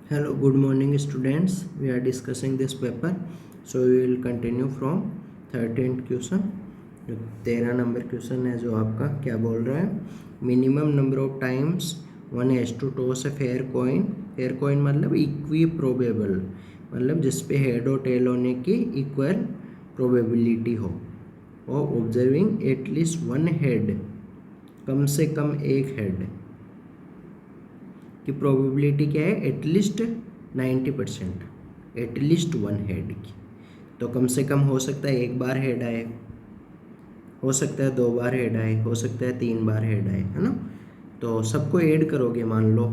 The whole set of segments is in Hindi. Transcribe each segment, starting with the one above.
Hello, good morning students. We are discussing this paper. So we will continue from 13th question. जो 13 नंबर क्वेश्चन है जो आपका क्या बोल रहा है, minimum number of times one has to toss a fair coin. Fair coin मतलब इक्वी प्रोबेबल, मतलब जिसपे हेड और टेल होने की इक्वल प्रोबेबिलिटी हो, और ऑब्जर्विंग एटलीस्ट वन हेड, कम से कम एक हेड की प्रोबेबिलिटी क्या है, एटलीस्ट 90%, एटलीस्ट वन हेड की. तो कम से कम हो सकता है एक बार हेड आए, हो सकता है 2 बार हेड आए, हो सकता है 3 बार हेड आए, है ना. तो सबको ऐड करोगे, मान लो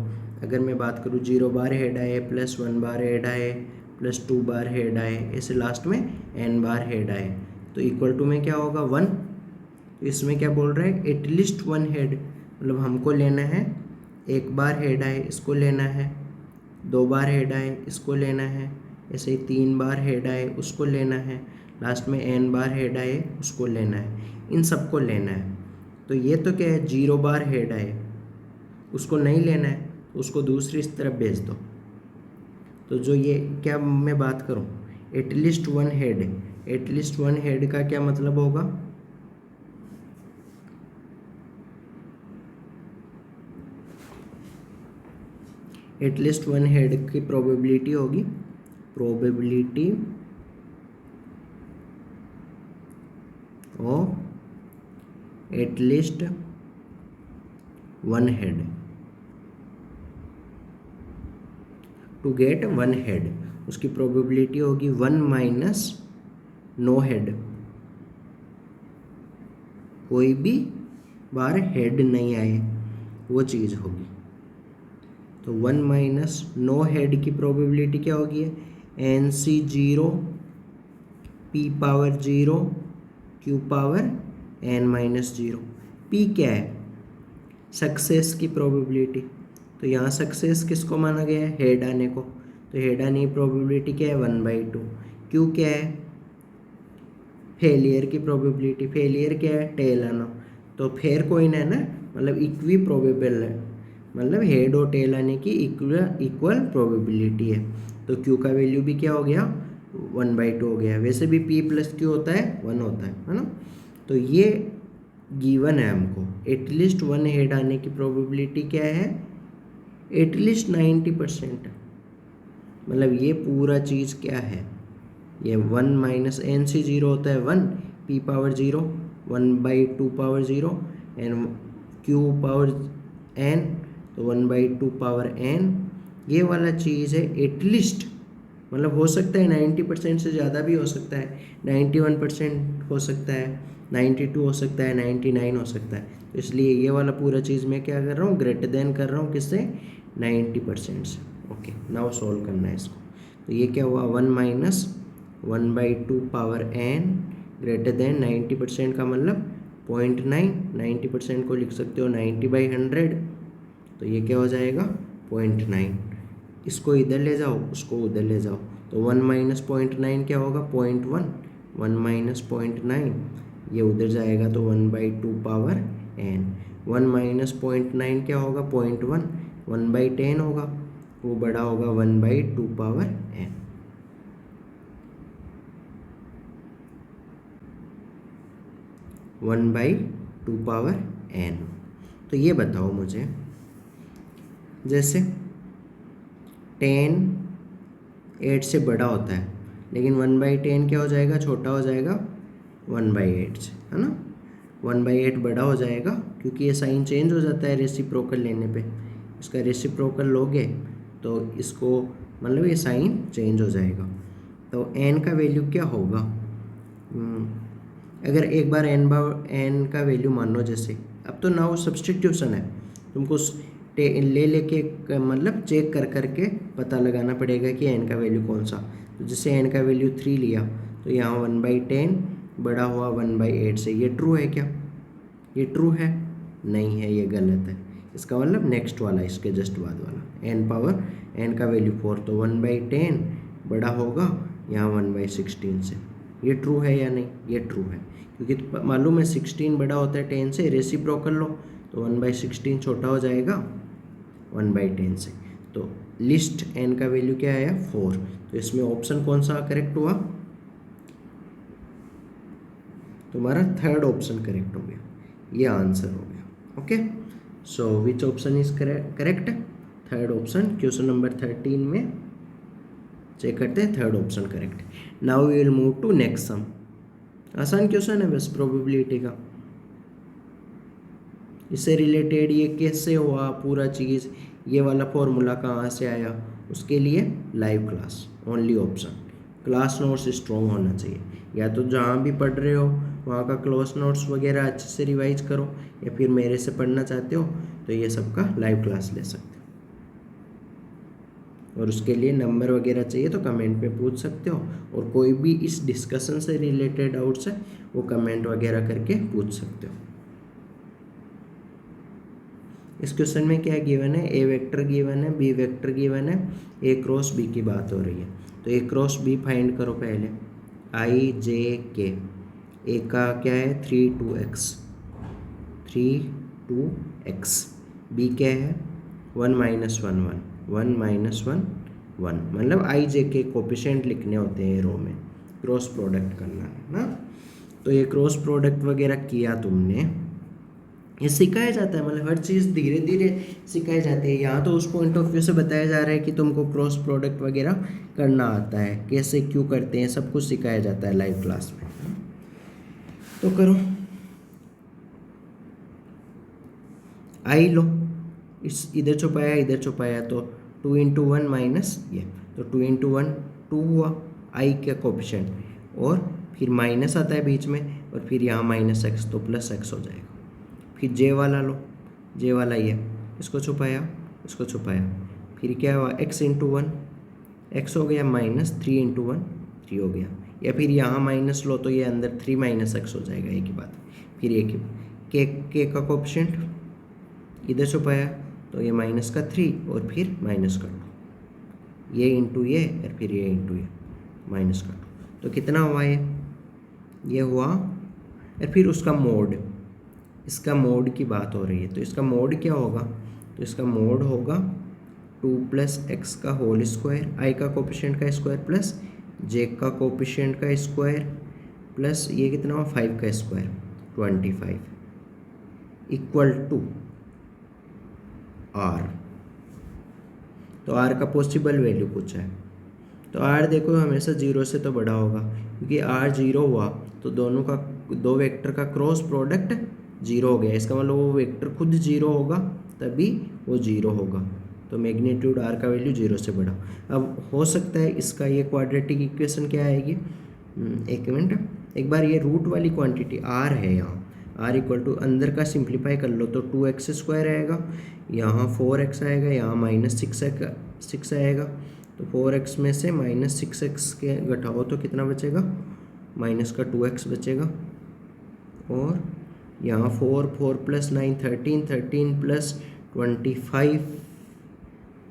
अगर मैं बात करूँ 0 बार हेड आए, प्लस 1 बार हेड आए, प्लस 2 बार हेड आए, ऐसे लास्ट में n बार हेड आए, तो इक्वल टू में क्या होगा 1. तो इसमें क्या बोल रहा है, एटलीस्ट वन हेड, मतलब हमको लेना है एक बार हेड आए इसको लेना है, 2 बार हेड आए इसको लेना है, ऐसे ही 3 बार हेड आए उसको लेना है, लास्ट में n बार हेड आए उसको लेना है, इन सबको लेना है. तो ये तो क्या है, 0 बार हेड आए उसको नहीं लेना है, तो उसको दूसरी इस तरफ भेज दो. तो जो ये क्या मैं बात करूँ, at least one head, at least one head का क्या मतलब होगा, एटलीस्ट वन हेड की प्रोबेबिलिटी होगी, probability of at least one head to get one head. उसकी प्रोबेबिलिटी होगी 1 माइनस नो हेड, कोई भी बार हेड नहीं आए वो चीज़ होगी. तो 1 माइनस नो हेड की प्रोबेबिलिटी क्या होगी, NC 0 P power 0 Q power n minus 0. P क्या है, सक्सेस की प्रोबेबिलिटी. तो यहाँ सक्सेस किसको माना गया है, हेड आने को, तो हेड आने की प्रोबेबिलिटी क्या है 1/2. Q क्या है, फेलियर की प्रोबेबिलिटी, फेलियर क्या है टेल आना. तो फेयर कॉइन है ना, मतलब इक्वी प्रोबेबल है, मतलब हेड और टेल आने की इक्वल प्रोबेबिलिटी है. तो Q का वैल्यू भी क्या हो गया 1/2 हो गया. वैसे भी P प्लस Q होता है 1 होता है ना. तो ये गिवन है हमको, एटलीस्ट वन हेड आने की प्रोबेबिलिटी क्या है, एटलीस्ट 90%. मतलब ये पूरा चीज़ क्या है, ये 1 माइनस NC 0 होता है 1, P power 0 1/2 power 0, and Q power n, तो 1/2 पावर n. ये वाला चीज़ है एटलीस्ट, मतलब हो सकता है 90% से ज़्यादा भी हो सकता है, 91% हो सकता है, 92 हो सकता है, 99 हो सकता है. तो इसलिए ये वाला पूरा चीज़ मैं क्या कर रहा हूँ, ग्रेटर देन कर रहा हूँ किससे, 90% से. ओके, नाउ सॉल्व करना है इसको. तो ये क्या हुआ 1 minus 1/2 power n greater than 90% का मतलब 0.9, 90% को लिख सकते हो 90/100. तो ये क्या हो जाएगा 0.9. इसको इधर ले जाओ, उसको उधर ले जाओ, तो 1 माइनस 0.9 क्या होगा 0.1, 1 माइनस 0.9 ये उधर जाएगा तो 1/2 पावर n. 1 माइनस 0.9 क्या होगा 0.1, 1/10 होगा, वो बड़ा होगा 1/2 power n. One by two power n. तो ये बताओ मुझे, जैसे 10 8 से बड़ा होता है, लेकिन 1/10 क्या हो जाएगा, छोटा हो जाएगा 1/8 से, है ना. 1/8 बड़ा हो जाएगा क्योंकि ये साइन चेंज हो जाता है रेसिप्रोकल लेने पे. इसका रेसिप्रोकल लोगे तो इसको मतलब ये साइन चेंज हो जाएगा. तो n का वैल्यू क्या होगा, अगर एक बार n का वैल्यू मान लो, जैसे अब तो नाउ सब्स्टिट्यूशन है, तुमको ले लेके मतलब चेक कर करके पता लगाना पड़ेगा कि n का वैल्यू कौन सा. तो जैसे n का वैल्यू 3 लिया, तो यहाँ 1/10 बड़ा हुआ 1/8 से. ये ट्रू है क्या, ये ट्रू है, नहीं है, ये गलत है. इसका मतलब नेक्स्ट वाला, इसके जस्ट बाद वाला, n पावर n का वैल्यू 4, तो 1/10 बड़ा होगा यहाँ 1/16 से. ये ट्रू है या नहीं, ये ट्रू है, क्योंकि मालूम है 16 बड़ा होता है 10 से, रेसिप्रोकल लो तो 1/16 छोटा हो जाएगा 1/10 से. तो लिस्ट n का वैल्यू क्या आया 4, तो इसमें ऑप्शन कौन सा करेक्ट हुआ, तुम्हारा थर्ड ऑप्शन करेक्ट हो गया, ये आंसर हो गया। Okay, so which option is correct, third option. Question number 13 में चेक करते हैं, third option correct. Now we will move to next sum. आसान क्वेश्चन है बस प्रोबेबिलिटी का। इससे रिलेटेड ये कैसे हुआ पूरा चीज़, ये वाला फॉर्मूला कहाँ से आया, उसके लिए live class only option. Class notes strong होना चाहिए, या तो जहाँ भी पढ़ रहे हो वहाँ का क्लास नोट्स वगैरह अच्छे से रिवाइज करो, या फिर मेरे से पढ़ना चाहते हो तो ये सबका लाइव क्लास ले सकते हो। और उसके लिए नंबर वगैरह चाहिए तो कमेंट में पूछ सकते हो, और कोई भी इस डिस्कशन से रिलेटेड डाउट्स है वो कमेंट वगैरह करके पूछ सकते हो। इस क्वेश्चन में क्या गिवन है, ए वेक्टर गिवन है, बी वेक्टर गिवन है, ए क्रॉस बी की बात हो रही है। तो ए क्रॉस बी फाइंड करो पहले, आई जे के। ए का क्या है 3 2x, 3 2x। बी क्या है 1 -1 1 1 -1 1, मतलब आई जे के कोफिशिएंट लिखने होते हैं रो में, क्रॉस प्रोडक्ट करना है ना। तो ये क्रॉस प्रोडक्ट वगैरह किया तुमने, ये सिखाया जाता है, मतलब हर चीज़ धीरे धीरे सिखाई जाती है। यहाँ तो उस पॉइंट ऑफ व्यू से बताया जा रहा है कि तुमको क्रॉस प्रोडक्ट वगैरह करना आता है, कैसे क्यों करते हैं सब कुछ सिखाया जाता है लाइव क्लास में। तो करो, आई लो, इस इधर छुपाया इधर छुपाया, तो 2 × 1 माइनस ये, तो 2 × 1 2 हुआ आई का कोफिशिएंट, और फिर माइनस आता है बीच में, और फिर यहाँ -x तो +x हो जाएगा। फिर जे वाला लो, जे वाला ये, इसको छुपाया इसको छुपाया, फिर क्या हुआ x × 1 x हो गया, -3 × 1 3 हो गया, या फिर यहाँ माइनस लो तो ये अंदर 3 - x हो जाएगा, एक ही बात। फिर एक ही के का कोफिशिएंट इधर छुपाया तो ये -3 और फिर -2, ये इंटू ये और फिर ये इंटू ये -2, तो कितना हुआ ये हुआ। और फिर उसका मोड, इसका मोड की बात हो रही है, तो इसका मोड क्या होगा, तो इसका मोड होगा 2 + x का होल स्क्वायर, आई का कोफिशिएंट का स्क्वायर प्लस जे का कोफिशिएंट का स्क्वायर प्लस ये कितना हुआ 5 का स्क्वायर 25 इक्वल टू r। तो r का पॉसिबल वैल्यू पूछा है, तो r देखो हमेशा 0 से तो बड़ा होगा, क्योंकि r 0 हुआ तो दोनों का, दो वेक्टर का क्रॉस प्रोडक्ट 0 हो गया, इसका मतलब वो वेक्टर खुद 0 होगा तभी वो 0 होगा, तो मैग्नीट्यूड r का वैल्यू 0 से बड़ा। अब हो सकता है इसका ये क्वाड्रेटिक इक्वेशन क्या आएगी, एक मिनट, एक बार ये रूट वाली क्वांटिटी r है, यहाँ r इक्वल टू अंदर का सिंप्लीफाई कर लो तो 2x² आएगा, यहाँ 4x आएगा, यहाँ -6 आएगा, तो 4x में से -6x के घटाओ तो कितना बचेगा, -2x बचेगा, और यहाँ 4 + 9 13 13 + 25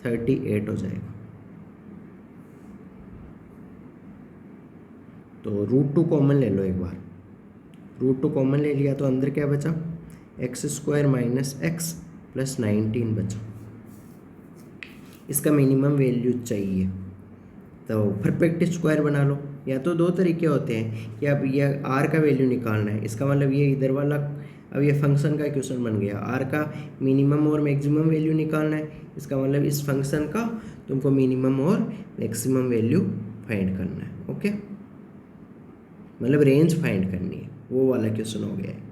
38 हो जाएगा। तो √2 कॉमन ले लो एक बार, √2 कॉमन ले लिया तो अंदर क्या बचा, x² - x + 19 बचा। इसका मिनिमम वैल्यू चाहिए, तो परफेक्ट स्क्वायर बना लो। या तो दो तरीके होते हैं कि अब ये r का वैल्यू निकालना है, इसका मतलब ये इधर वाला, अब ये फंक्शन का क्वेश्चन बन गया, r का मिनिमम और मैक्सिमम वैल्यू निकालना है, इसका मतलब इस फंक्शन का तुमको मिनिमम और मैक्सिमम वैल्यू फाइंड करना है। ओके, मतलब रेंज फाइंड करनी है, वो वाला क्वेश्चन हो गया है।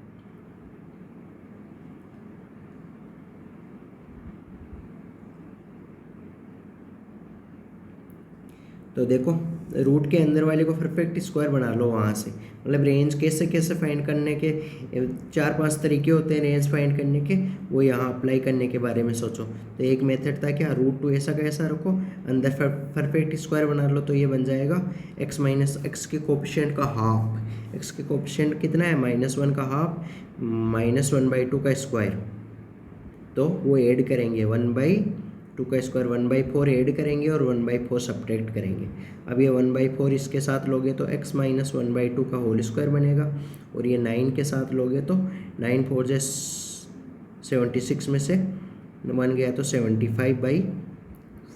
तो देखो रूट के अंदर वाले को परफेक्ट स्क्वायर बना लो वहाँ से, मतलब रेंज कैसे कैसे फाइंड करने के 4-5 तरीके होते हैं रेंज फाइंड करने के, वो यहाँ अप्लाई करने के बारे में सोचो। तो एक मेथड था क्या, √2 ऐसा का ऐसा रखो, अंदर परफेक्ट स्क्वायर बना लो, तो ये बन जाएगा x - x के कोफिशिएंट का हाफ, x के कोफिशिएंट कितना है -1 का हाफ, -1/2 का स्क्वायर, तो वो ऐड करेंगे 1/2 का स्क्वायर 1/4 ऐड करेंगे और 1/4 सब्ट्रैक्ट करेंगे। अब ये 1/4 इसके साथ लोगे तो x - 1/2 का होल स्क्वायर बनेगा, और ये 9 के साथ लोगे तो 9 4 76 में से 1 गया तो 75/6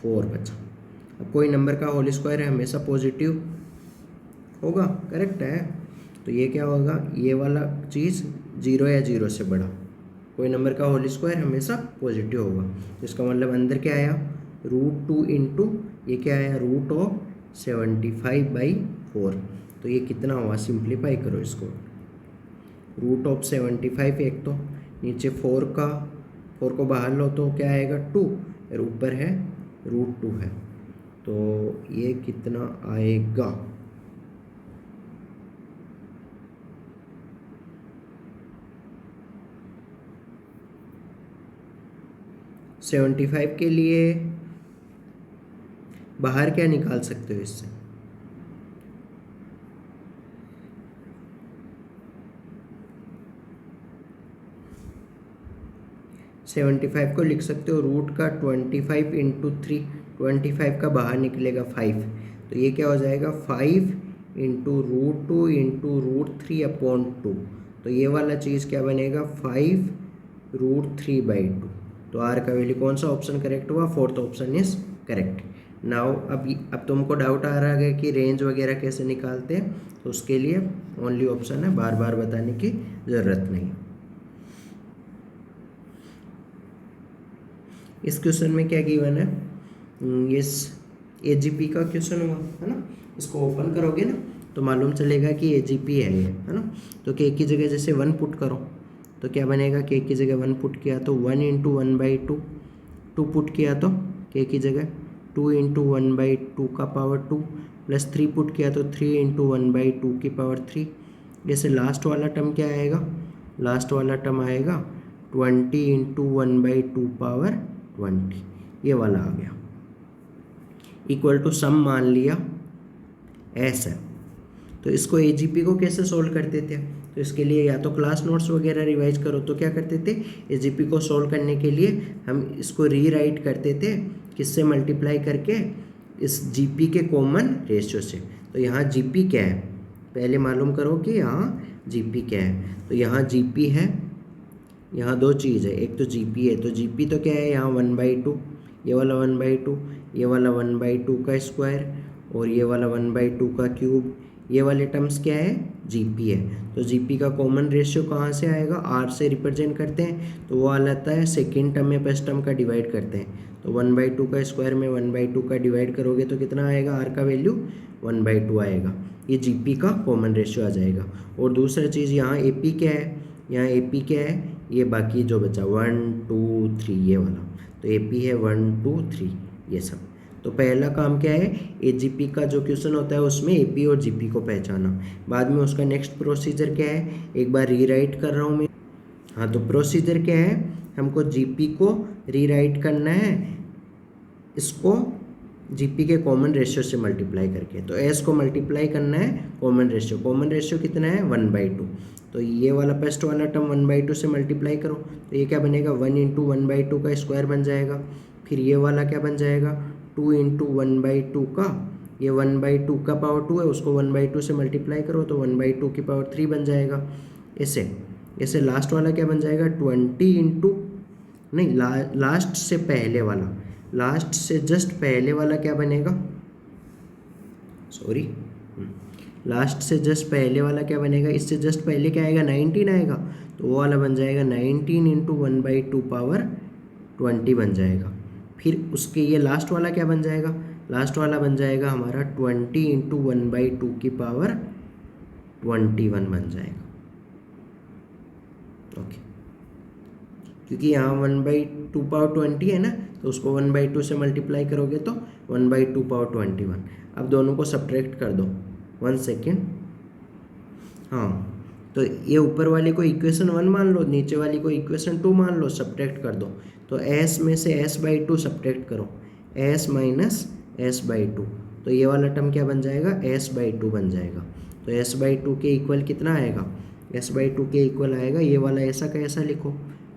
4 बचा। अब कोई नंबर का होल स्क्वायर है हमेशा पॉजिटिव होगा, करेक्ट है। तो ये क्या होगा, ये वाला चीज़ 0 या 0 से बड़ा, कोई नंबर का होल स्क्वायर हमेशा पॉजिटिव होगा। तो इसका मतलब अंदर क्या आया, √2 इंटू ये क्या आया, √75/4। तो ये कितना हुआ, सिंप्लीफाई करो इसको, √75 एक तो नीचे 4 को बाहर लो तो क्या आएगा 2, और ऊपर है √2 है, तो ये कितना आएगा, 75 के लिए बाहर क्या निकाल सकते हो इससे, √75 को लिख सकते हो रूट का 25 इंटू 3, 25 का बाहर निकलेगा 5, तो ये क्या हो जाएगा 5 इंटू √2 इंटू √3/2। तो ये वाला चीज़ क्या बनेगा 5 √3/2। तो आर का वैल्यू कौन सा ऑप्शन करेक्ट हुआ, fourth option is correct. Now अब तुमको डाउट आ रहा है कि रेंज वगैरह कैसे निकालते हैं, तो उसके लिए ओनली ऑप्शन है, बार बार बताने की ज़रूरत नहीं। इस क्वेश्चन में क्या गिवन है, इस AGP का क्वेश्चन हुआ है ना, इसको ओपन करोगे ना तो मालूम चलेगा कि AGP है ये, है ना। तो k की जगह जैसे 1 पुट करो तो क्या बनेगा, k की जगह 1 पुट किया तो 1 इंटू 1/2, 2 पुट किया तो k की जगह 2 इंटू 1/2 का पावर 2, प्लस 3 पुट किया तो 3 इंटू 1/2 की पावर 3। जैसे लास्ट वाला टर्म क्या आएगा, लास्ट वाला टर्म आएगा 20 इंटू 1/2 पावर 20, ये वाला आ गया, इक्वल टू सम मान लिया एस है। तो इसको AGP को कैसे सोल्व करते थे, तो इसके लिए या तो क्लास नोट्स वगैरह रिवाइज करो। तो क्या करते थे, AGP को सोल्व करने के लिए हम इसको रीराइट करते थे, किससे मल्टीप्लाई करके, इस GP के कॉमन रेशियो से। तो यहाँ GP क्या है पहले मालूम करो कि यहाँ GP क्या है। तो यहाँ GP है, यहाँ दो चीज़ है, एक तो GP है, तो GP तो क्या है यहाँ 1/2, ये वाला 1/2, ये वाला 1/2 का स्क्वायर, और ये वाला 1/2 का क्यूब, ये वाले टर्म्स क्या है GP है। तो GP का कॉमन रेशियो कहाँ से आएगा, R से रिप्रेजेंट करते हैं, तो वो वाला आता है सेकेंड टर्म में फर्स्ट टर्म का डिवाइड करते हैं। तो 1/2 का स्क्वायर में 1/2 का डिवाइड करोगे तो कितना आएगा, R का वैल्यू 1/2 आएगा, ये GP का कॉमन रेशियो आ जाएगा। और दूसरा चीज़ यहाँ AP क्या है, यहाँ AP क्या है, ये बाकी जो बचा 1 2 3 ये वाला, तो AP है 1 2 3 ये सब। तो पहला काम क्या है, AGP का जो क्वेश्चन होता है उसमें AP और GP को पहचाना, बाद में उसका नेक्स्ट प्रोसीजर क्या है, एक बार रीराइट कर रहा हूँ मैं। हाँ, तो प्रोसीजर क्या है, हमको GP को रीराइट करना है, इसको GP के कॉमन रेशियो से मल्टीप्लाई करके। तो S को मल्टीप्लाई करना है कॉमन रेशियो कितना है 1/2। तो ये वाला फर्स्ट वाला टर्म 1/2 से मल्टीप्लाई करो तो ये क्या बनेगा 1 इंटू 1/2 का स्क्वायर बन जाएगा। फिर ये वाला क्या बन जाएगा 2 इंटू 1/2 का, ये 1/2 का पावर 2 है, उसको 1/2 से मल्टीप्लाई करो तो 1/2 की पावर 3 बन जाएगा। ऐसे लास्ट वाला क्या बन जाएगा 20 इंटू नहीं, लास्ट से पहले वाला, लास्ट से जस्ट पहले वाला क्या बनेगा, सॉरी लास्ट से जस्ट पहले वाला क्या बनेगा, इससे जस्ट पहले क्या आएगा 19 आएगा, तो वो वाला बन जाएगा 19 इंटू 1/2 पावर 20 बन जाएगा। फिर उसके ये लास्ट वाला क्या बन जाएगा, लास्ट वाला बन जाएगा हमारा 20 इंटू 1/2 की पावर 21 बन जाएगा। ओके, क्योंकि यहाँ 1/2 पावर 20 है ना, तो उसको 1/2 से मल्टीप्लाई करोगे तो 1/2 पावर 21। अब दोनों को सब्ट्रैक्ट कर दो, 1 सेकेंड। हाँ, तो ये ऊपर वाले को इक्वेशन 1 मान लो, नीचे वाली को इक्वेशन 2 मान लो, सब्ट्रैक्ट कर दो। तो S में से S/2 सब्ट्रैक्ट करो, S माइनस S/2, तो ये वाला टर्म क्या बन जाएगा S/2 बन जाएगा। तो S/2 के इक्वल कितना आएगा, S/2 के इक्वल आएगा ये वाला ऐसा का ऐसा लिखो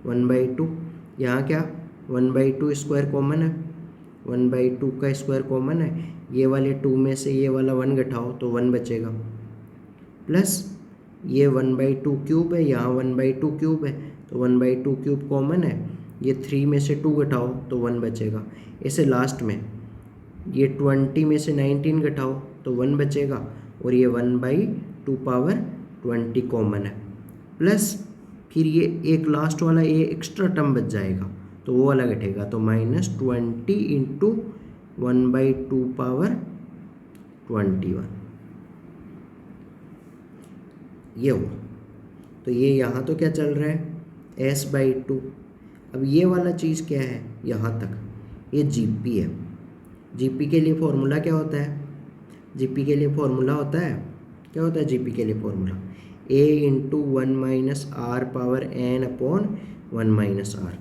1/2, यहाँ क्या 1/2 स्क्वायर कॉमन है, 1/2 का स्क्वायर कॉमन है, ये वाले 2 में से ये वाला 1 घटाओ तो 1 बचेगा, प्लस ये 1/2 क्यूब है, यहाँ 1/2 क्यूब है तो 1/2 क्यूब कॉमन है, ये 3 में से 2 घटाओ तो 1 बचेगा। ऐसे लास्ट में ये 20 में से 19 घटाओ तो 1 बचेगा, और ये 1/2 कॉमन है, प्लस फिर ये एक लास्ट वाला ये एक्स्ट्रा टर्म बच जाएगा तो वो वाला घटेगा, तो -20 इंटू 1/2 ये हुआ। तो ये यहाँ तो क्या चल रहा है s/2। अब ये वाला चीज़ क्या है यहाँ तक, ये जीपी है। जीपी के लिए फॉर्मूला क्या होता है, जीपी के लिए फॉर्मूला होता है, क्या होता है जीपी के लिए फॉर्मूला, a इंटू 1-r/n/1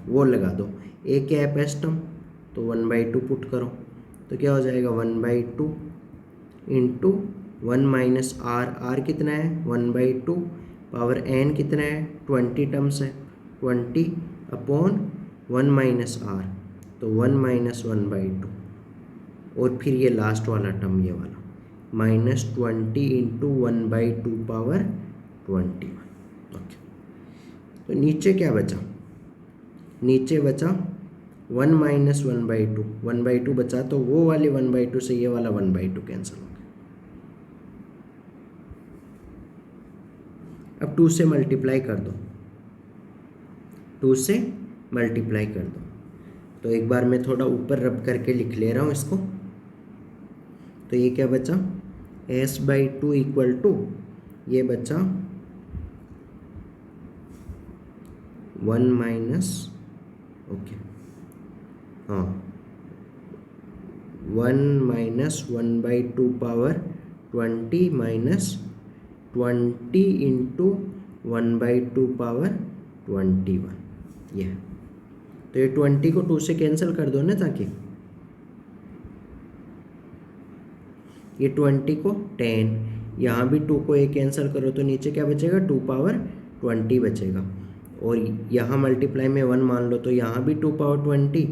वो लगा दो। a क्या है पेस्टम, तो 1/2 पुट करो तो क्या हो जाएगा 1/2 इंटू 1 - r कितना है 1/2 पावर n कितना है 20 टर्म्स है 20/1 - r तो 1 - 1/2, और फिर ये लास्ट वाला टर्म ये वाला -20 इंटू 1/2 पावर 21। ओके, तो नीचे क्या बचा, नीचे बचा 1 - 1/2, 1/2 बचा, तो वो वाले 1/2 से ये वाला 1/2 कैंसिल हो गया। अब 2 से मल्टीप्लाई कर दो, 2 से मल्टीप्लाई कर दो। तो एक बार मैं थोड़ा ऊपर रब करके लिख ले रहा हूँ इसको। तो ये क्या बचा s/2 इक्वल टू ये बचा 1 माइनस ओके हाँ 1 - 1/2 पावर 20 माइनस 20 इंटू 1/2 पावर 21 ये है। तो ये 20 को 2 से कैंसिल कर दो ना, ताकि ये 20 को 10, यहाँ भी 2 को एक कैंसिल करो तो नीचे क्या बचेगा 2 पावर 20 बचेगा, और यहाँ मल्टीप्लाई में 1 मान लो तो यहाँ भी 2 पावर 20,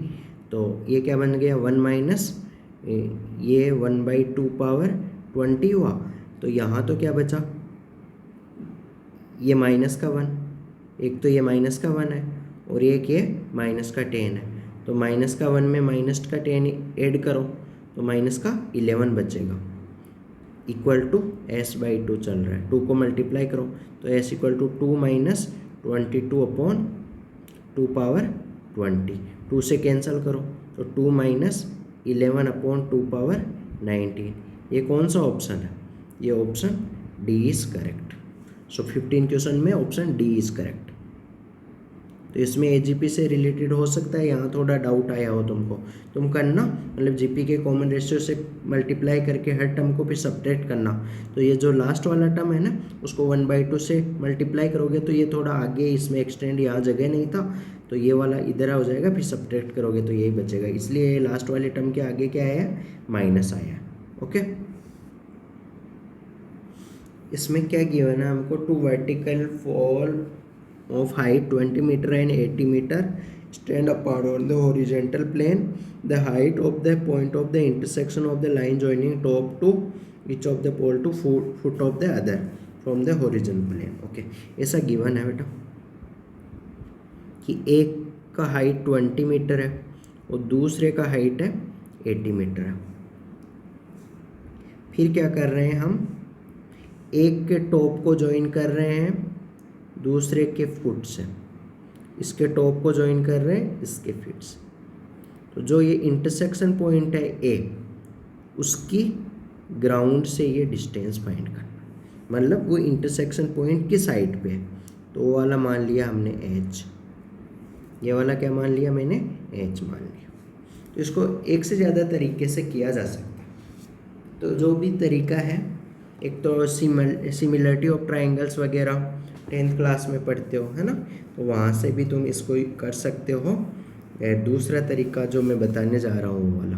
तो ये क्या बन गया 1 माइनस ये 1/2 पावर 20 हुआ। तो यहाँ तो क्या बचा ये माइनस का 1, एक तो ये माइनस का 1 है और एक ये माइनस का 10 है, तो माइनस का 1 में माइनस का 10 ऐड करो तो माइनस का 11 बचेगा, इक्वल टू s/2 चल रहा है। 2 को मल्टीप्लाई करो तो s equal to 2 minus 22/2 power 20, 2 से कैंसिल करो तो 2 माइनस 11/2 पावर 19। ये कौन सा ऑप्शन है, ये option D is correct. So 15 question में ऑप्शन डी इज़ करेक्ट। तो इसमें एजीपी से रिलेटेड हो सकता है यहाँ थोड़ा डाउट आया हो तुमको, तुम करना मतलब जीपी के कॉमन रेशियो से मल्टीप्लाई करके हर टर्म को फिर सब्ट्रैक्ट करना। तो ये जो लास्ट वाला टर्म है ना उसको 1/2 से मल्टीप्लाई करोगे तो ये थोड़ा आगे इसमें एक्सटेंड, यहाँ जगह नहीं था तो ये वाला इधर हो जाएगा, फिर सब्ट्रैक्ट करोगे तो यही बचेगा, इसलिए ये लास्ट वाले टर्म के आगे क्या आया माइनस आया। ओके, इसमें क्या गिवन है हमको, 2 vertical fall of height 20 meter and 80 meter stand apart on the horizontal plane. The height of the point of the intersection of the line joining top to each of the pole to foot of the other from the horizon plane. Okay, ऐसा गिवन है बेटा कि एक का हाइट 20 मीटर है और दूसरे का हाइट है 80 मीटर है। फिर क्या कर रहे हैं हम, एक के टॉप को ज्वाइन कर रहे हैं दूसरे के फुट से, इसके टॉप को ज्वाइन कर रहे हैं इसके फीट से। तो जो ये इंटरसेक्शन पॉइंट है ए, उसकी ग्राउंड से ये डिस्टेंस फाइंड करना, मतलब वो इंटरसेक्शन पॉइंट की साइड पे है। तो वो वाला मान लिया हमने एच, ये वाला क्या मान लिया मैंने एच मान लिया। तो इसको एक से ज़्यादा तरीके से किया जा सकता है। तो जो भी तरीका है, एक तो सिमिलरिटी ऑफ ट्राइंगल्स वगैरह 10th क्लास में पढ़ते हो है ना, तो वहाँ से भी तुम इसको कर सकते हो। दूसरा तरीका जो मैं बताने जा रहा हूँ वो वाला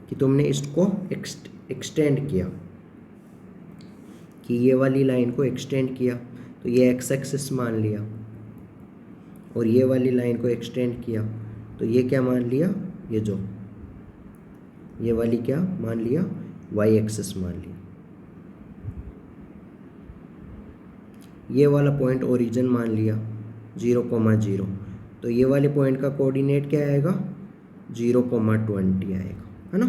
कि तुमने इसको एक्सटेंड किया, कि ये वाली लाइन को एक्सटेंड किया तो ये एक्स एक्सिस मान लिया, और ये वाली लाइन को एक्सटेंड किया तो ये क्या मान लिया, ये जो ये वाली क्या मान लिया वाई एक्सिस मान लिया। ये वाला पॉइंट ओरिजिन मान लिया 0,0, तो ये वाले पॉइंट का कोऑर्डिनेट क्या आएगा 0,20 आएगा, है ना।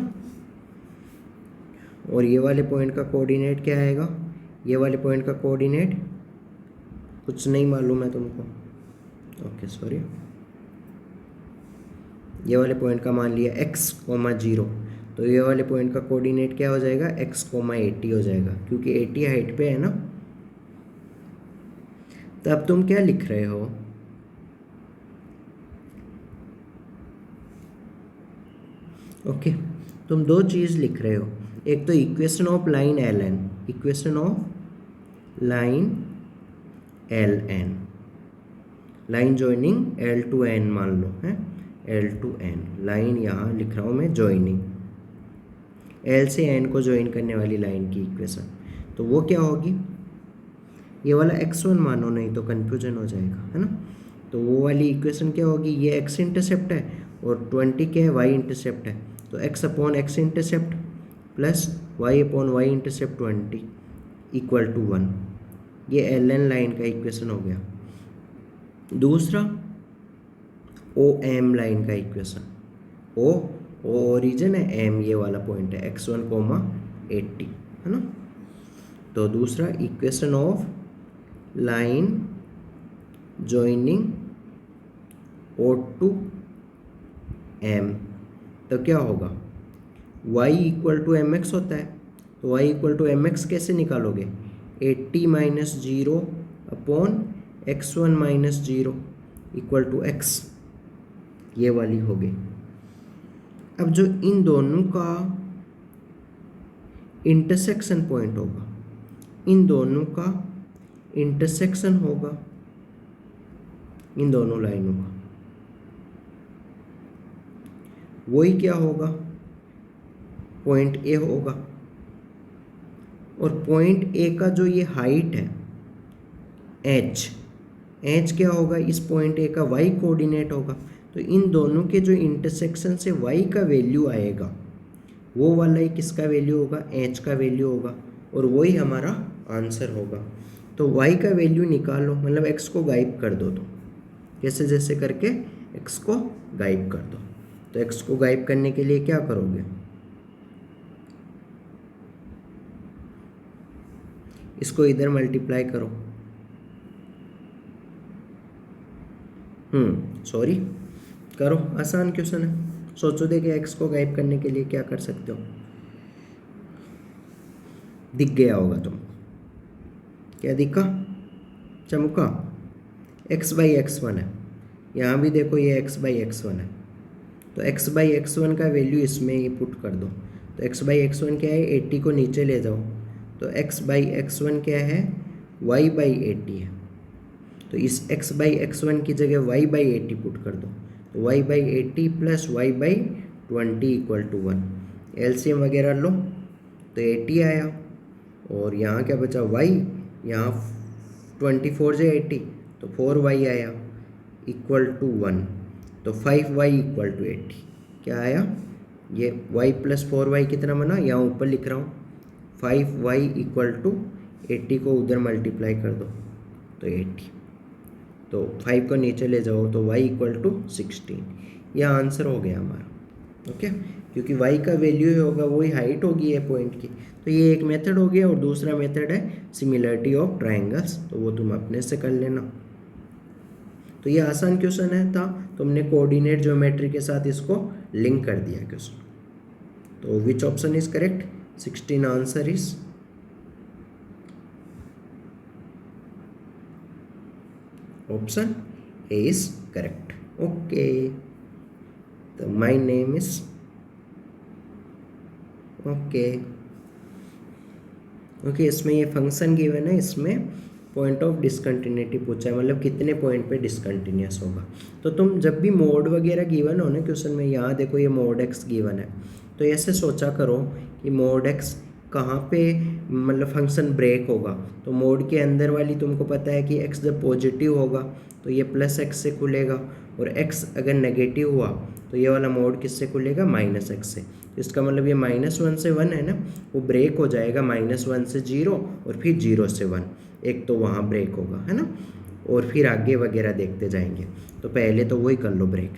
और ये वाले पॉइंट का कोऑर्डिनेट क्या आएगा, ये वाले पॉइंट का कोऑर्डिनेट कुछ नहीं मालूम है तुमको, ओके सॉरी, ये वाले पॉइंट का मान लिया x,0, तो ये वाले पॉइंट का कोऑर्डिनेट क्या हो जाएगा, x,80 हो जाएगा, क्योंकि 80 हाइट पे है ना। तो अब तुम क्या लिख रहे हो, ओके तुम दो चीज़ लिख रहे हो, एक तो equation of line L N, equation of line L N, line joining L to N मान लो है, एल टू एन लाइन यहाँ लिख रहा हूँ मैं जॉइनिंग, एल से एन को ज्वाइन करने वाली लाइन की इक्वेशन, तो वो क्या होगी, ये वाला x1 मानो, नहीं तो कन्फ्यूजन हो जाएगा है ना। तो वो वाली इक्वेशन क्या होगी, ये x इंटरसेप्ट है और 20 क्या है, y इंटरसेप्ट है, तो x upon x intercept plus y upon y intercept 20 equal to 1, ये एल एन लाइन का इक्वेशन हो गया। दूसरा ओ एम लाइन का इक्वेशन, ओ ओरिजिन है, एम ये वाला पॉइंट है, x1, 80 है ना। तो दूसरा equation of line joining O to M, तो क्या होगा, y equal to m x होता है, तो y equal to m x कैसे निकालोगे, 80 minus 0 upon x1 minus 0 equal to x, ये वाली हो गई। अब जो इन दोनों का इंटरसेक्शन पॉइंट होगा, इन दोनों का इंटरसेक्शन होगा इन दोनों लाइनों का, वही क्या होगा, पॉइंट ए होगा, और पॉइंट ए का जो ये हाइट है एच क्या होगा, इस पॉइंट ए का वाई कोऑर्डिनेट होगा, तो इन दोनों के जो इंटरसेक्शन से वाई का वैल्यू आएगा, वो वाला ही किसका वैल्यू होगा, एच का वैल्यू होगा, और वही हमारा आंसर होगा। तो y का वैल्यू निकालो, मतलब x को गायब कर दो, तो जैसे जैसे करके x को गायब कर दो। तो x को गायब करने के लिए क्या करोगे, इसको इधर मल्टीप्लाई करो, सॉरी करो, आसान क्वेश्चन है, सोचो दे कि x को गायब करने के लिए क्या कर सकते हो, दिख गया होगा तुमको, क्या दिखा, चमका, x/x1 है, यहाँ भी देखो ये x/x1 है, तो x/x1 का वैल्यू इसमें ये पुट कर दो, तो x/x1 क्या है, 80 को नीचे ले जाओ, तो x/x1 क्या है, y/80 है, तो इस x/x1 की जगह y/80 पुट कर दो, तो y/80 plus y/20 equal to 1, LCM वगैरह लो, तो 80 आया, और यहाँ क्या बचा y, यहाँ 24 से 80, तो 4y आया इक्वल टू 1, तो 5y इक्वल टू 80, क्या आया, ये y प्लस 4y कितना बना, यहाँ ऊपर लिख रहा हूँ, 5y इक्वल टू 80 को उधर मल्टीप्लाई कर दो, तो 80, तो 5 को नीचे ले जाओ, तो y इक्वल टू 16, यह आंसर हो गया हमारा, ओके, क्योंकि y का वैल्यू होगा वही हाइट होगी ये पॉइंट की। तो ये एक मेथड हो गया, और दूसरा मेथड है सिमिलरिटी ऑफ ट्रायंगल्स, तो वो तुम अपने से कर लेना। तो ये आसान क्वेश्चन है था, तुमने कोऑर्डिनेट ज्योमेट्री के साथ इसको लिंक कर दिया क्वेश्चन। तो विच option is correct, 16 answer is option A is correct, okay. तो माय नेम इज ओके, इसमें ये फंक्शन गिवन है, इसमें पॉइंट ऑफ डिसकंटिन्यूटी पूछा है, मतलब कितने पॉइंट पे डिसकंटिन्यूस होगा। तो तुम जब भी मोड वगैरह गिवन हो ना क्वेश्चन में, यहाँ देखो ये मोड एक्स गिवन है, तो ऐसे सोचा करो कि मोड एक्स कहाँ पे मतलब फंक्शन ब्रेक होगा, तो मोड के अंदर वाली तुमको पता है कि एक्स जब पॉजिटिव होगा तो ये प्लस एक्स से खुलेगा, और एक्स अगर नेगेटिव हुआ तो ये वाला मोड किससे खुलेगा, माइनस एक्स से। तो इसका मतलब ये -1 से 1 है ना, वो ब्रेक हो जाएगा -1 से 0 और फिर 0 से 1, एक तो वहाँ ब्रेक होगा है ना, और फिर आगे वगैरह देखते जाएंगे। तो पहले तो वही कर लो ब्रेक,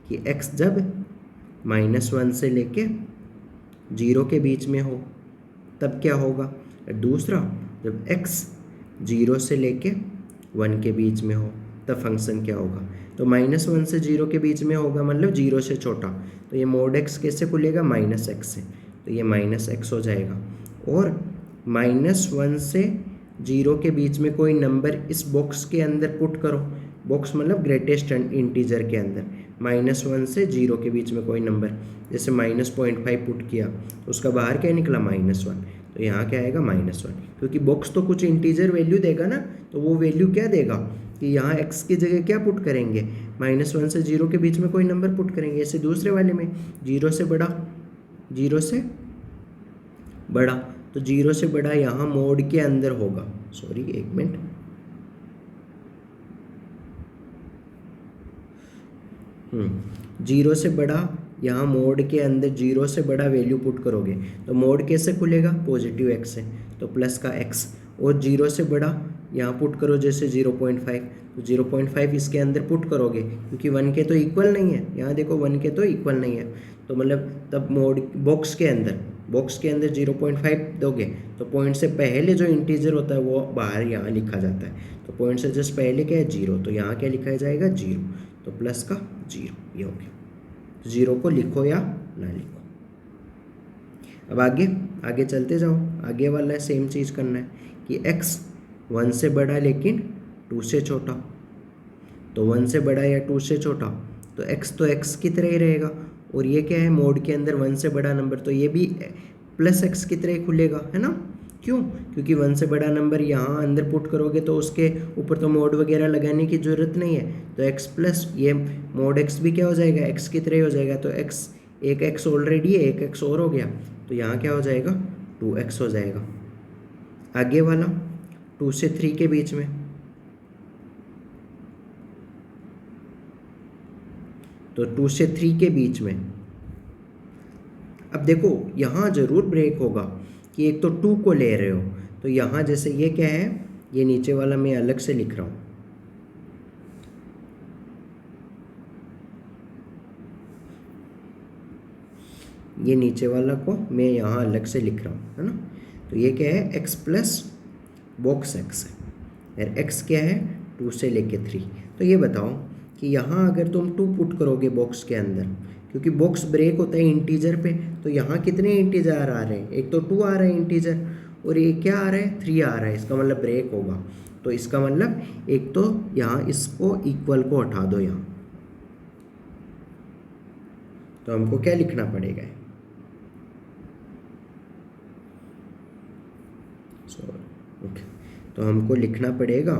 कि x जब -1 से लेके 0 के बीच में हो तब क्या होगा। दूसरा, जब x 0 से लेके 1 के बीच में हो तब फंक्शन क्या होगा। तो -1 से 0 के बीच में होगा, मतलब 0 से छोटा, तो ये mod x कैसे खुलेगा, -x से, तो ये -x हो जाएगा। और -1 से 0 के बीच में कोई नंबर इस बॉक्स के अंदर पुट करो, बॉक्स मतलब ग्रेटेस्ट इंटीजर के अंदर, -1 से 0 के बीच में कोई नंबर, जैसे -0.5 पुट किया तो उसका बाहर क्या निकला, -1, तो यहाँ क्या आएगा, -1, क्योंकि बॉक्स तो कुछ इंटीजर वैल्यू देगा ना, तो वो वैल्यू क्या देगा कि यहाँ x की जगह क्या पुट करेंगे, -1 से 0 के बीच में कोई नंबर पुट करेंगे। ऐसे दूसरे वाले में 0 से बड़ा, 0 से बड़ा, तो 0 से बड़ा यहाँ मोड के अंदर होगा, सॉरी एक मिनट, जीरो से बड़ा यहाँ मोड के अंदर 0 से बड़ा वैल्यू पुट करोगे तो मोड कैसे खुलेगा, पॉजिटिव x से, तो प्लस का x, और 0 से बड़ा यहाँ पुट करो जैसे 0.5, तो 0.5 इसके अंदर पुट करोगे क्योंकि 1 के तो इक्वल नहीं है, यहाँ देखो 1 के तो इक्वल नहीं है, तो मतलब तब मोड बॉक्स के अंदर 0.5 दोगे तो पॉइंट से पहले जो इंटीजर होता है वो बाहर यहाँ लिखा जाता है, तो पॉइंट से जस्ट पहले क्या है, 0, तो यहाँ क्या लिखा जाएगा, 0, तो प्लस का 0, ये हो गया। 0 को लिखो या ना लिखो। अब आगे चलते जाओ, आगे वाला सेम चीज़ करना है कि x 1 से बड़ा लेकिन 2 से छोटा, तो 1 से बड़ा या 2 से छोटा, तो x की तरह ही रहेगा, और ये क्या है, मोड के अंदर 1 से बड़ा नंबर, तो ये भी प्लस x की तरह ही खुलेगा, है ना। क्यों, क्योंकि 1 से बड़ा नंबर यहाँ अंदर पुट करोगे तो उसके ऊपर तो मोड वगैरह लगाने की ज़रूरत नहीं है, तो x प्लस ये मोड x भी क्या हो जाएगा, x की तरह ही हो जाएगा, तो x, एक x ऑलरेडी है, एक x और हो गया, तो यहाँ क्या हो जाएगा, 2x हो जाएगा। आगे वाला 2 से 3 के बीच में, तो 2 से 3 के बीच में, अब देखो यहाँ ज़रूर ब्रेक होगा कि एक तो 2 को ले रहे हो, तो यहाँ जैसे ये क्या है, ये नीचे वाला मैं अलग से लिख रहा हूँ, ये नीचे वाला को मैं यहाँ अलग से लिख रहा हूँ, है ना। तो ये क्या है, x प्लस बॉक्स x है, और x क्या है, 2 से लेके 3, तो ये बताओ कि यहाँ अगर तुम 2 पुट करोगे बॉक्स के अंदर, क्योंकि बॉक्स ब्रेक होता है इंटीजर पे, तो यहाँ कितने इंटीजर आ रहे हैं, एक तो 2 आ रहा है इंटीजर, और ये क्या आ रहा है, 3 आ रहा है, इसका मतलब ब्रेक होगा, तो इसका मतलब एक तो यहाँ इसको इक्वल को हटा दो यहाँ, तो हमको क्या लिखना पड़ेगा, ओके, तो हमको लिखना पड़ेगा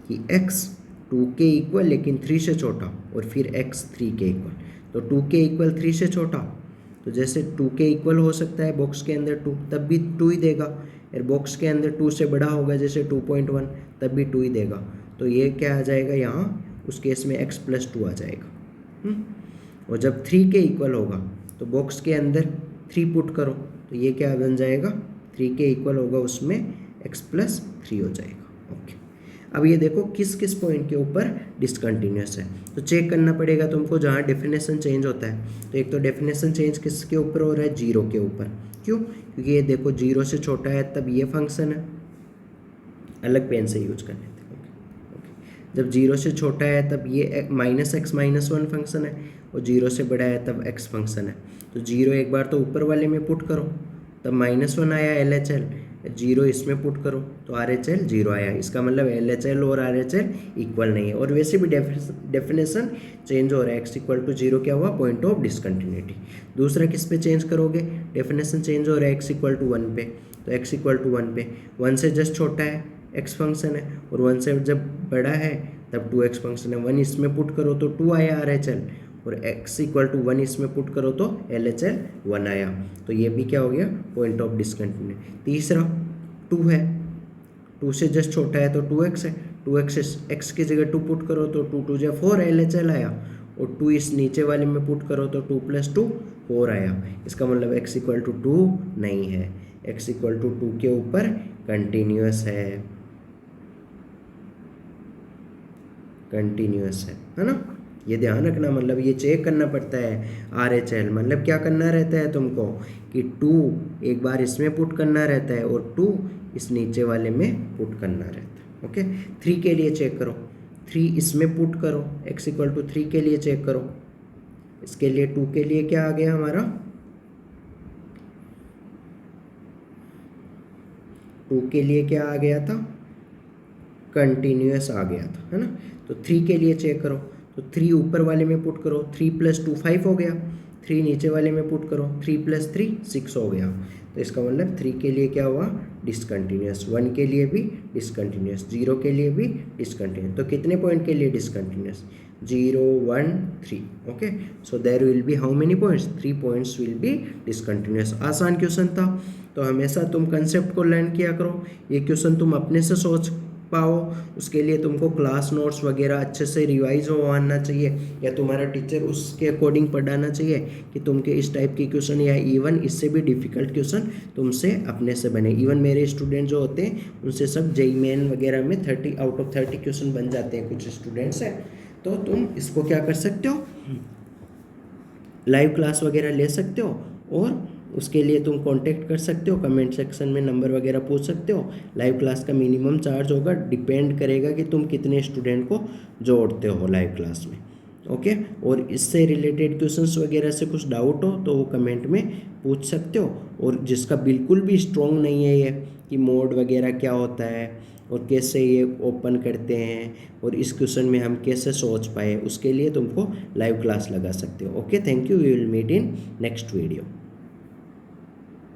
कि x 2 के इक्वल लेकिन 3 से छोटा, और फिर x 3 के इक्वल, तो 2 के इक्वल 3 से छोटा, तो जैसे 2 के इक्वल हो सकता है बॉक्स के अंदर 2, तब भी 2 ही देगा, और बॉक्स के अंदर 2 से बड़ा होगा जैसे 2.1, तब भी 2 ही देगा, तो ये क्या आ जाएगा यहाँ, उस केस में x प्लस 2 आ जाएगा। और जब 3 के इक्वल होगा तो बॉक्स के अंदर 3 पुट करो, तो ये क्या बन जाएगा, 3 के इक्वल होगा, उसमें x प्लस 3 हो जाएगा। ओके, अब ये देखो किस किस पॉइंट के ऊपर डिसकंटिन्यूस है, तो चेक करना पड़ेगा तुमको जहाँ डेफिनेशन चेंज होता है, तो एक तो डेफिनेशन चेंज किसके ऊपर हो रहा है, 0 के ऊपर। क्यों, क्योंकि ये देखो 0 से छोटा है तब ये फंक्शन है, अलग पेन से यूज कर लेते हैं। ओके, जब 0 से छोटा है तब ये -x -1 फंक्शन है, और 0 से बड़ा है तब x फंक्शन है, तो 0 एक बार तो ऊपर वाले में पुट करो, तब -1 आया LHL, 0 इसमें पुट करो तो RHL 0 आया, इसका मतलब LHL और RHL इक्वल नहीं है, और वैसे भी डेफिनेशन चेंज हो रहा है, x इक्वल टू 0 क्या हुआ, पॉइंट ऑफ डिसकंटिन्यूटी। दूसरा किस पे चेंज करोगे, डेफिनेशन चेंज हो रहा है x इक्वल टू 1 पे, तो x इक्वल टू 1 पे 1 से जस्ट छोटा है x फंक्शन है, और 1 से जब बड़ा है तब 2x फंक्शन है, 1 इसमें पुट करो तो 2 आया RHL, और x इक्वल टू 1 इसमें पुट करो तो LHL 1 आया, तो ये भी क्या हो गया, पॉइंट ऑफ डिसकंटिन्यूटी। तीसरा 2 है, 2 से जस्ट छोटा है तो 2x है, 2x x की जगह 2 पुट करो तो 2 2 4 LHL आया, और 2 इस नीचे वाले में पुट करो तो 2 + 2 4 आया, इसका मतलब x इक्वल टू 2 नहीं है, x इक्वल टू 2 के ऊपर कंटिन्यूस है, ना। ये ध्यान रखना, मतलब ये चेक करना पड़ता है RHL, मतलब क्या करना रहता है तुमको कि 2 एक बार इसमें पुट करना रहता है और 2 इस नीचे वाले में पुट करना रहता है। ओके, 3 के लिए चेक करो, 3 इसमें पुट करो, x=3 के लिए चेक करो। इसके लिए 2 के लिए क्या आ गया हमारा, 2 के लिए क्या आ गया था, कंटिन्यूस आ गया था, है ना। तो 3 के लिए चेक करो, तो 3 ऊपर वाले में पुट करो, 3 + 2 5 हो गया, 3 नीचे वाले में पुट करो, 3 + 3 6 हो गया। तो इसका मतलब 3 के लिए क्या हुआ, डिसकंटिन्यूस, 1 के लिए भी डिसकंटिन्यूस, 0 के लिए भी डिसकंटिन्यूस। तो कितने पॉइंट के लिए discontinuous, 0 1 3। Okay, so there will be how many points, 3 points will be discontinuous. आसान क्वेश्चन था, तो हमेशा तुम कंसेप्ट को लर्न किया करो, ये क्वेश्चन तुम अपने से सोच पाओ, उसके लिए तुमको क्लास नोट्स वगैरह अच्छे से रिवाइज हो आना चाहिए, या तुम्हारा टीचर उसके अकॉर्डिंग पढ़ाना चाहिए कि तुमके इस टाइप के क्वेश्चन या इवन इससे भी डिफ़िकल्ट क्वेश्चन तुमसे अपने से बने। इवन मेरे स्टूडेंट जो होते हैं उनसे सब JEE मेन वगैरह में 30 आउट ऑफ 30 क्वेश्चन बन जाते हैं, कुछ स्टूडेंट्स हैं। तो तुम इसको क्या कर सकते हो, लाइव क्लास वगैरह ले सकते हो, और उसके लिए तुम कांटेक्ट कर सकते हो, कमेंट सेक्शन में नंबर वगैरह पूछ सकते हो। लाइव क्लास का मिनिमम चार्ज होगा, डिपेंड करेगा कि तुम कितने स्टूडेंट को जोड़ते हो लाइव क्लास में। ओके, और इससे रिलेटेड क्वेश्चंस वगैरह से कुछ डाउट हो तो वो कमेंट में पूछ सकते हो। और जिसका बिल्कुल भी स्ट्रॉन्ग नहीं है ये कि मोड वगैरह क्या होता है और कैसे ये ओपन करते हैं और इस क्वेश्चन में हम कैसे सोच पाए, उसके लिए तुमको लाइव क्लास लगा सकते हो। Okay, thank you, we will meet in next video.